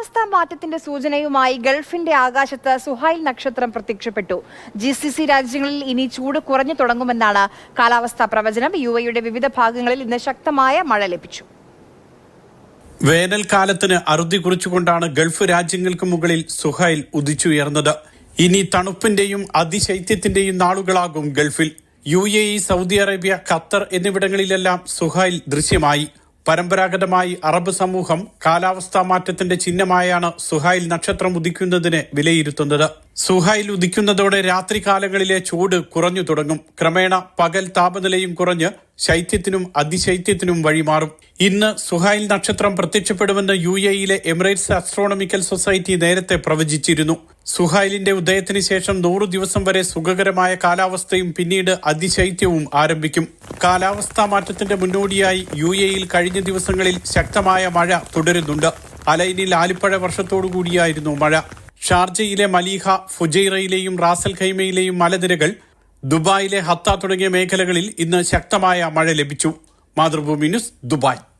കാലാവസ്ഥാ മാറ്റത്തിന്റെ സൂചനയുമായി ഗൾഫിന്റെ ആകാശത്ത് സുഹൈൽ നക്ഷത്രം പ്രത്യക്ഷപ്പെട്ടു. GCC രാജ്യങ്ങളിൽ ഇനി ചൂട് കുറഞ്ഞു തുടങ്ങുമെന്നാണ് കാലാവസ്ഥാ പ്രവചനം. UAE-യുടെ വിവിധ ഭാഗങ്ങളിൽ ഇന്ന് ശക്തമായ മഴ ലഭിച്ചു. വേനൽക്കാലത്തിന് അറുതി കുറിച്ചുകൊണ്ടാണ് ഗൾഫ് രാജ്യങ്ങൾക്ക് മുകളിൽ സുഹൈൽ ഉദിച്ചുയർന്നത്. ഇനി തണുപ്പിന്റെയും അതിശൈത്യത്തിന്റെയും നാളുകളാകും ഗൾഫിൽ. UAE, സൗദി അറേബ്യ, ഖത്തർ എന്നിവിടങ്ങളിലെല്ലാം സുഹൈൽ ദൃശ്യമായി. പരമ്പരാഗതമായി അറബ് സമൂഹം കാലാവസ്ഥാ മാറ്റത്തിന്റെ ചിഹ്നമായാണ് സുഹൈൽ നക്ഷത്രം ഉദിക്കുന്നതിനെ വിലയിരുത്തുന്നത്. സുഹൈൽ ഉദിക്കുന്നതോടെ രാത്രികാലങ്ങളിലെ ചൂട് കുറഞ്ഞു തുടങ്ങും. ക്രമേണ പകൽ താപനിലയും കുറഞ്ഞ് ശൈത്യത്തിനും അതിശൈത്യത്തിനും വഴിമാറും. ഇന്ന് സുഹൈൽ നക്ഷത്രം പ്രത്യക്ഷപ്പെടുമെന്ന് UAE-യിലെ എമിറേറ്റ്സ് ആസ്ട്രോണമിക്കൽ സൊസൈറ്റി നേരത്തെ പ്രവചിച്ചിരുന്നു. സുഹൈലിന്റെ ഉദയത്തിന് ശേഷം 100 ദിവസം വരെ സുഖകരമായ കാലാവസ്ഥയും പിന്നീട് അതിശൈത്യവും ആരംഭിക്കും. കാലാവസ്ഥാ മാറ്റത്തിന്റെ മുന്നോടിയായി UAE-യിൽ കഴിഞ്ഞ ദിവസങ്ങളിൽ ശക്തമായ മഴ തുടരുന്നുണ്ട്. അലൈനിൽ ആലിപ്പഴ വർഷത്തോടുകൂടിയായിരുന്നു മഴ. ഷാർജയിലെ മലീഹ, ഫുജൈറയിലെയും റാസൽ ഖൈമയിലെയും മലനിരകൾ, ദുബായിലെ ഹത്ത തുടങ്ങിയ മേഖലകളിൽ ഇന്ന് ശക്തമായ മഴ ലഭിച്ചു. Mathrubhumi news, Dubai.